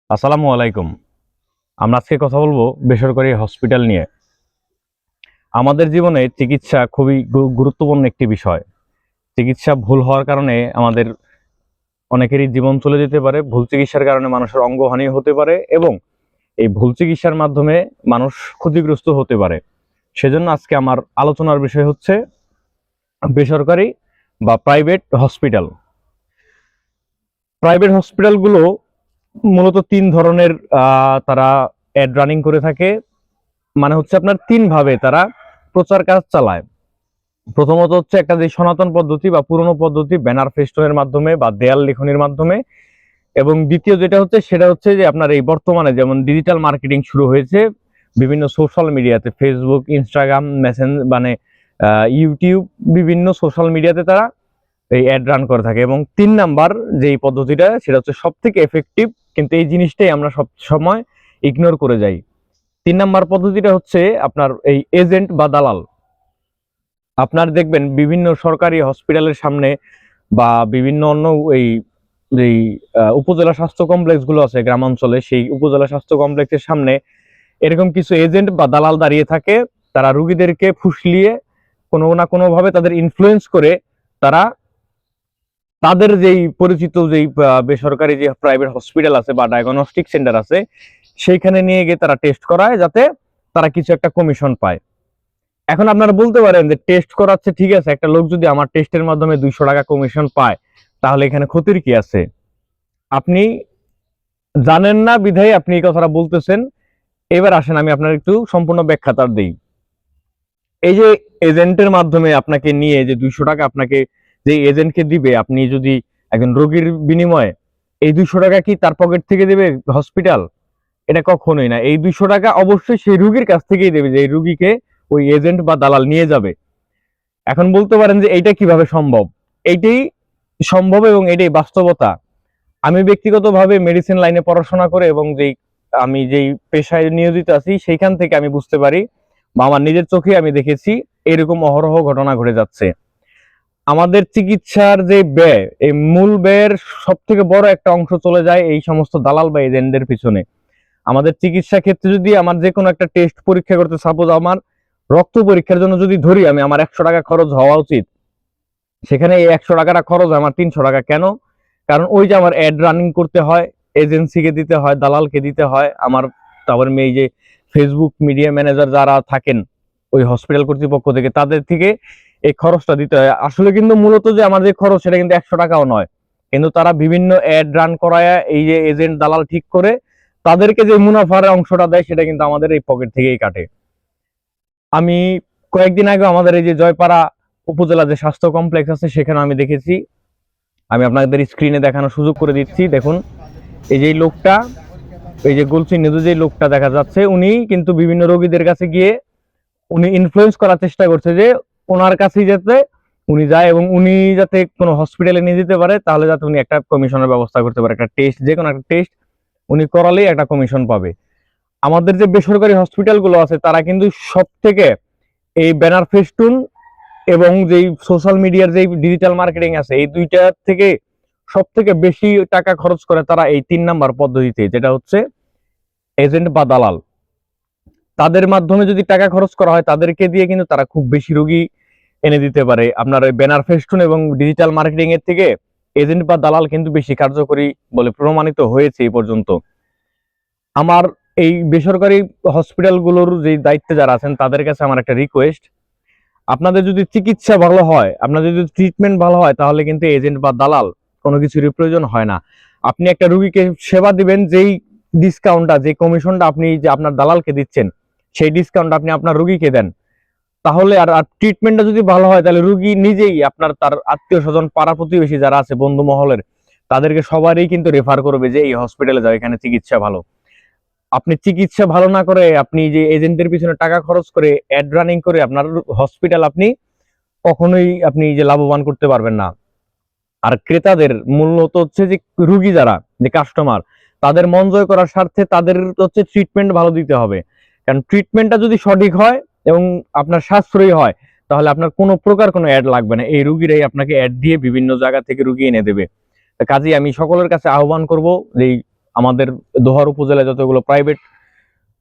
আসসালামু আলাইকুম। আমরা আজকে কথা বলবো বেসরকারি হসপিটাল নিয়ে। আমাদের জীবনে চিকিৎসা খুবই গুরুত্বপূর্ণ একটি বিষয়। চিকিৎসা ভুল হওয়ার কারণে আমাদের অনেকেরই জীবন চলে যেতে পারে। ভুল চিকিৎসার কারণে মানুষের অঙ্গহানি হতে পারে এবং এই ভুল চিকিৎসার মাধ্যমে মানুষ ক্ষতিগ্রস্ত হতে পারে। সেজন্য আজকে আমার আলোচনার বিষয় হচ্ছে বেসরকারি বা প্রাইভেট হসপিটাল। প্রাইভেট হসপিটালগুলো মূলত তিন ধরনের তারা অ্যাড রানিং করে থাকে। মানে হচ্ছে আপনার তিন ভাবে তারা প্রচার কাজ চালায়। প্রথমত হচ্ছে একটা যে সনাতন পদ্ধতি বা পুরনো পদ্ধতি, ব্যানার ফেস্টনের মাধ্যমে বা দেয়াল লিখনের মাধ্যমে। এবং দ্বিতীয় যেটা হচ্ছে সেটা হচ্ছে যে আপনার এই বর্তমানে যেমন ডিজিটাল মার্কেটিং শুরু হয়েছে বিভিন্ন সোশ্যাল মিডিয়াতে, ফেসবুক, ইনস্টাগ্রাম, মানে ইউটিউব, বিভিন্ন সোশ্যাল মিডিয়াতে তারা এই অ্যাড রান করে থাকে। এবং তিন নাম্বার যে পদ্ধতিটা সেটা হচ্ছে সব থেকে এফেক্টিভ, কিন্তু এই জিনিসটাই আমরা সব সময় ইগনোর করে যাই। তিন নাম্বার পদ্ধতিটা হচ্ছে আপনার এই এজেন্ট বা দালাল। আপনার দেখবেন বিভিন্ন সরকারি হসপিটালের সামনে বা বিভিন্ন অন্য এই যেই উপজেলা স্বাস্থ্য কমপ্লেক্স গুলো আছে গ্রামাঞ্চলে, সেই উপজেলা স্বাস্থ্য কমপ্লেক্সের সামনে এরকম কিছু এজেন্ট বা দালাল দাঁড়িয়ে থাকে। তারা রুগীদেরকে ফুসলিয়ে কোনো না কোনো ভাবে তাদের ইনফ্লুয়েন্স করে তারা তাদের যেই পরিচিত যেই বেসরকারি যে প্রাইভেট হসপিটাল আছে বা ডায়াগনস্টিক সেন্টার আছে সেইখানে নিয়ে গিয়ে তারা টেস্ট করায় যাতে তারা কিছু একটা কমিশন পায়। এখন আপনারা বলতে পারেন যে টেস্ট করাচ্ছে, ঠিক আছে, একটা লোক যদি আমার টেস্টের মাধ্যমে 200 টাকা কমিশন পায় তাহলে এখানে ক্ষতির কি আছে? আপনি জানেন না বিধায় আপনি এই কথাটা বলতেছেন। এবার আসেন আমি আপনার একটু সম্পূর্ণ ব্যাখ্যা তার দিই। এই যে এজেন্টের মাধ্যমে আপনাকে নিয়ে যে 200 টাকা আপনাকে যে এজেন্টকে দিবে, আপনি যদি একজন রোগীর বিনিময়ে এই 200 টাকা কি তার পকেট থেকে দেবে হসপিটাল? এটা কখনোই না। এই 200 টাকা অবশ্যই সেই রুগীর কাছ থেকেই দেবে যে এই রুগীকে ওই এজেন্ট বা দালাল নিয়ে যাবে। এখন বলতে পারেন যে এইটা কিভাবে সম্ভব? এইটাই সম্ভব এবং এটাই বাস্তবতা। আমি ব্যক্তিগতভাবে মেডিসিন লাইনে পড়াশোনা করে এবং আমি যেই পেশায় নিয়োজিত আছি সেইখান থেকে আমি বুঝতে পারি বা আমার নিজের চোখে আমি দেখেছি এরকম অহরহ ঘটনা ঘটে যাচ্ছে। আমাদের চিকিৎসার যে ব্যয়, এই মূল ব্যয়ের সব থেকে বড় একটা অংশ চলে যায় এই সমস্ত দালাল বা এজেন্টদের পিছনে। আমাদের চিকিৎসা ক্ষেত্রে যদি আমার যে কোনো একটা টেস্ট পরীক্ষা করতে, সাপোজ আমার রক্ত পরীক্ষার জন্য যদি ধরি আমি, আমার 100 টাকা খরচ হওয়া উচিত। সেখানে এই 100 টাকাটা খরচ আমার 300 টাকা কেন? কারণ ওই যে আমার অ্যাড রানিং করতে হয়, এজেন্সিকে দিতে হয়, দালালকে দিতে হয় আমার। তারপরে এই যে ফেসবুক মিডিয়া ম্যানেজার যারা থাকেন ওই হসপিটাল কর্তৃপক্ষ থেকে, তাদের থেকে এই খরচটা দিতে হয়। আসলে কিন্তু মূলত যে আমার যে খরচ সেটা কিন্তু 100 টাকাও নয়, কিন্তু তারা বিভিন্ন অ্যাড রান করায় এই যে এজেন্ট দালাল ঠিক করে তাদেরকে যে মুনাফার অংশটা দেয় সেটা কিন্তু আমাদের এই পকেট থেকেই কাটে। আমি কয়েকদিন আগে আমাদের এই যে জয়পাড়া উপজেলা যে স্বাস্থ্য কমপ্লেক্স আছে সেখানে আমি দেখেছি। আমি আপনাদের স্ক্রিনে দেখানোর সুযোগ করে দিচ্ছি, দেখুন। এই যে লোকটা, এই যে গোলচিহ্নিত যে লোকটা দেখা যাচ্ছে, উনি কিন্তু বিভিন্ন রোগীদের কাছে গিয়ে উনি ইনফ্লুয়েন্স করার চেষ্টা করছে যে ওনার কাছেই যাতে উনি যায় এবং উনি যাতে কোনো হসপিটালে নিয়ে যেতে পারে, তাহলে যাতে উনি একটা কমিশনের ব্যবস্থা করতে পারে। একটা টেস্ট, যে কোনো একটা টেস্ট উনি করালেই একটা কমিশন পাবে। আমাদের যে বেসরকারি হসপিটাল গুলো আছে তারা কিন্তু সব থেকে এই ব্যানার ফেস্টুন এবং যেই সোশ্যাল মিডিয়ার যে ডিজিটাল মার্কেটিং আছে এই দুইটা থেকে সব থেকে বেশি টাকা খরচ করে তারা এই 3 নাম্বার পদ্ধতিতে, যেটা হচ্ছে এজেন্ট বা দালাল। তাদের মাধ্যমে যদি টাকা খরচ করা হয় তাদেরকে দিয়ে কিন্তু তারা খুব বেশি রোগী এনে দিতে পারে। আপনার ওই ব্যানার ফেস্টুন এবং ডিজিটাল মার্কেটিং এর থেকে এজেন্ট বা দালাল কিন্তু বেশি কার্যকরী বলে প্রমাণিত হয়েছে এই পর্যন্ত। আমার এই বেসরকারি হসপিটালগুলোর যে দায়িত্বে যারা আছেন তাদের কাছে আমার একটা রিকোয়েস্ট, আপনাদের যদি চিকিৎসা ভালো হয়, আপনাদের যদি ট্রিটমেন্ট ভালো হয়, তাহলে কিন্তু এজেন্ট বা দালাল কোনো কিছুরই প্রয়োজন হয় না। আপনি একটা রুগীকে সেবা দিবেন, যেই ডিসকাউন্টটা, যে কমিশনটা আপনি যে আপনার দালালকে দিচ্ছেন সেই ডিসকাউন্ট আপনি আপনার রুগীকে দেন। তাহলে আর ট্রিটমেন্টটা যদি ভালো হয় তাহলে রুগী নিজেই আপনার তার আত্মীয় স্বজন, পাড়া প্রতিবেশী যারা আছে, বন্ধু মহলের, তাদেরকে সবারই কিন্তু রেফার করবে যে এই হসপিটালে যাও, এখানে চিকিৎসা ভালো। আপনি চিকিৎসা ভালো না করে আপনি যে এজেন্টের পিছনে টাকা খরচ করে অ্যাড রানিং করে আপনার হসপিটাল আপনি কখনোই আপনি যে লাভবান করতে পারবেন না। আর ক্রেতাদের মূলত হচ্ছে যে রুগী যারা, যে কাস্টমার, তাদের মন জয় করার স্বার্থে তাদের হচ্ছে ট্রিটমেন্ট ভালো দিতে হবে। কারণ ট্রিটমেন্টটা যদি সঠিক হয় এবং আপনার সাশ্রয়ী হয় তাহলে আপনার কোনো প্রকার কোনো অ্যাড লাগবে না। এই রুগীরাই আপনাকে অ্যাড দিয়ে বিভিন্ন জায়গা থেকে রুগী এনে দেবে। কাজেই আমি সকলের কাছে আহ্বান করব যে আমাদের দোহার উপজেলায় যতগুলো প্রাইভেট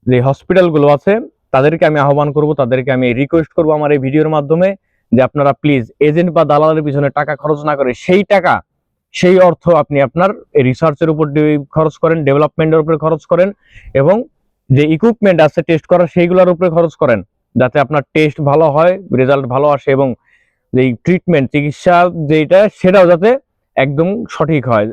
যে হসপিটালগুলো আছে তাদেরকে আমি আহ্বান করব, তাদেরকে আমি রিকোয়েস্ট করব আমার এই ভিডিওর মাধ্যমে যে আপনারা প্লিজ এজেন্ট বা দালালের পিছনে টাকা খরচ না করে সেই অর্থ আপনি আপনার রিসার্চের উপর খরচ করেন, ডেভেলপমেন্টের উপরে খরচ করেন, এবং যে ইকুইপমেন্ট আছে টেস্ট করার সেইগুলোর উপরে খরচ করেন, যাতে আপনার টেস্ট ভালো হয়, রেজাল্ট ভালো আসে, এবং যে ট্রিটমেন্ট চিকিৎসা যেটা সেটাও যাতে একদম সঠিক হয়।